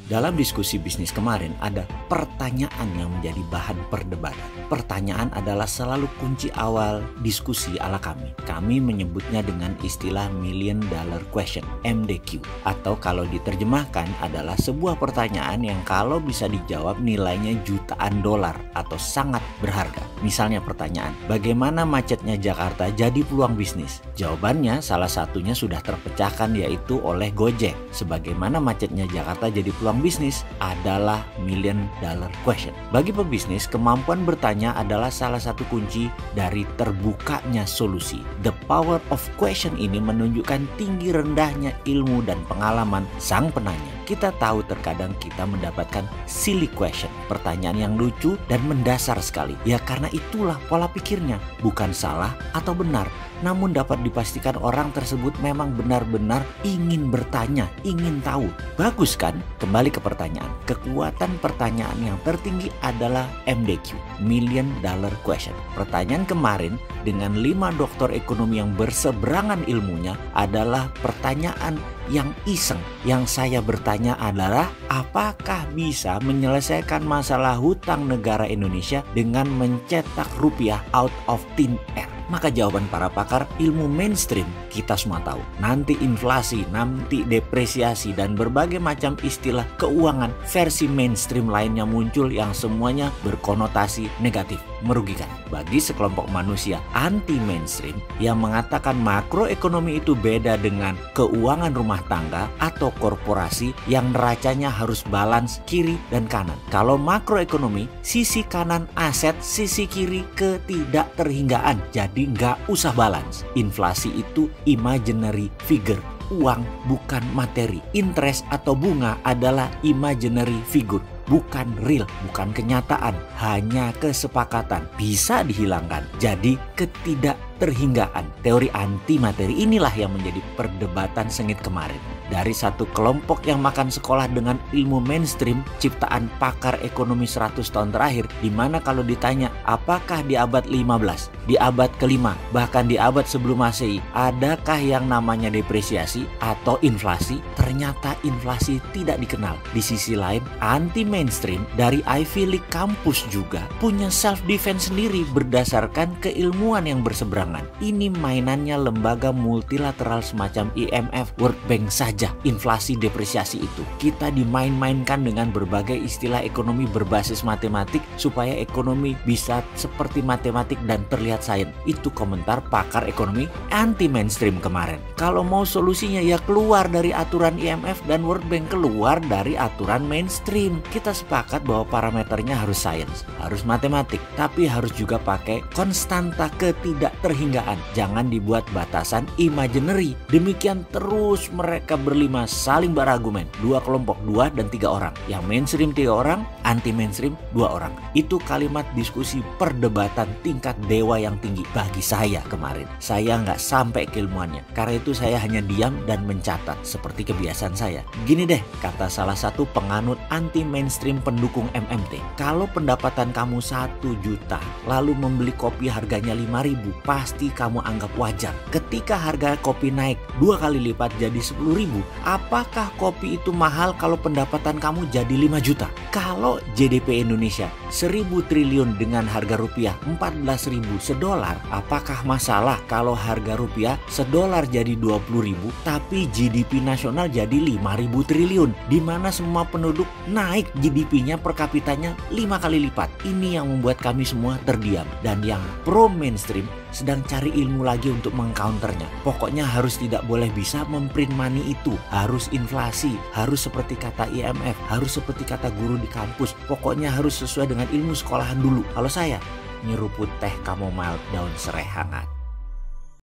Dalam diskusi bisnis kemarin ada pertanyaan yang menjadi bahan perdebatan. Pertanyaan adalah selalu kunci awal diskusi ala kami. Kami menyebutnya dengan istilah Million Dollar Question, MDQ. Atau kalau diterjemahkan adalah sebuah pertanyaan yang kalau bisa dijawab nilainya jutaan dolar atau sangat berharga. Misalnya pertanyaan, bagaimana macetnya Jakarta jadi peluang bisnis? Jawabannya salah satunya sudah terpecahkan yaitu oleh Gojek. Sebagaimana macetnya Jakarta jadi peluang bisnis adalah Million Dollar Question. Bagi pebisnis, kemampuan bertanya adalah salah satu kunci dari terbukanya solusi. The power of question ini menunjukkan tinggi rendahnya ilmu dan pengalaman sang penanya. Kita tahu terkadang kita mendapatkan silly question, pertanyaan yang lucu dan mendasar sekali. Ya karena itulah pola pikirnya, bukan salah atau benar, namun dapat dipastikan orang tersebut memang benar-benar ingin bertanya, ingin tahu. Bagus kan? Kembali ke pertanyaan. Kekuatan pertanyaan yang tertinggi adalah MDQ, Million Dollar Question. Pertanyaan kemarin dengan 5 doktor ekonomi yang berseberangan ilmunya adalah pertanyaan yang iseng. Yang saya bertanya adalah apakah bisa menyelesaikan masalah hutang negara Indonesia dengan mencetak rupiah out of thin air? Maka jawaban para pakar ilmu mainstream kita semua tahu. Nanti inflasi, nanti depresiasi dan berbagai macam istilah keuangan versi mainstream lainnya muncul yang semuanya berkonotasi negatif, merugikan. Bagi sekelompok manusia anti mainstream yang mengatakan makroekonomi itu beda dengan keuangan rumah tangga atau korporasi yang neracanya harus balance kiri dan kanan. Kalau makroekonomi, sisi kanan aset, sisi kiri ketidakterhinggaan. Jadi nggak usah balance. Inflasi itu imaginary figure. Uang bukan materi. Interest atau bunga adalah imaginary figure. Bukan real, bukan kenyataan, hanya kesepakatan. Bisa dihilangkan. Jadi ketidakterhinggaan. Teori anti materi inilah yang menjadi perdebatan sengit kemarin. Dari satu kelompok yang makan sekolah dengan ilmu mainstream ciptaan pakar ekonomi 100 tahun terakhir, di mana kalau ditanya apakah di abad 15, di abad ke-5, bahkan di abad sebelum Masehi, adakah yang namanya depresiasi atau inflasi? Ternyata inflasi tidak dikenal. Di sisi lain, anti mainstream dari Ivy League kampus juga punya self defense sendiri berdasarkan keilmuan yang berseberangan. Ini mainannya lembaga multilateral semacam IMF, World Bank saja. Inflasi depresiasi itu kita dimain-mainkan dengan berbagai istilah ekonomi berbasis matematik supaya ekonomi bisa seperti matematik dan terlihat sains. Itu komentar pakar ekonomi anti mainstream kemarin. Kalau mau solusinya ya keluar dari aturan IMF dan World Bank, keluar dari aturan mainstream. Kita sepakat bahwa parameternya harus sains, harus matematik, tapi harus juga pakai konstanta ketidakterhinggaan. Jangan dibuat batasan imaginary. Demikian terus mereka berlima saling berargumen. 2 kelompok, 2 dan 3 orang. Yang mainstream 3 orang, anti mainstream 2 orang. Itu kalimat diskusi perdebatan tingkat dewa yang tinggi bagi saya kemarin. Saya nggak sampai keilmuannya. Karena itu saya hanya diam dan mencatat seperti kebiasaan saya. Gini deh, kata salah satu penganut anti mainstream pendukung MMT. Kalau pendapatan kamu 1 juta, lalu membeli kopi harganya 5.000, pasti kamu anggap wajar. Ketika harga kopi naik 2 kali lipat jadi 10.000, apakah kopi itu mahal kalau pendapatan kamu jadi 5 juta? Kalau GDP Indonesia 1.000 triliun dengan harga rupiah 14.000 sedolar, apakah masalah kalau harga rupiah sedolar jadi 20.000 tapi GDP nasional jadi 5.000 triliun, di mana semua penduduk naik GDP-nya per kapitanya 5 kali lipat? Ini yang membuat kami semua terdiam, dan yang pro mainstream sedang cari ilmu lagi untuk mengcounternya. Pokoknya harus tidak boleh bisa memprint money itu, harus inflasi, harus seperti kata IMF, harus seperti kata guru di kampus. Pokoknya harus sesuai dengan ilmu sekolahan dulu. Kalau saya nyeruput teh chamomile daun serai hangat.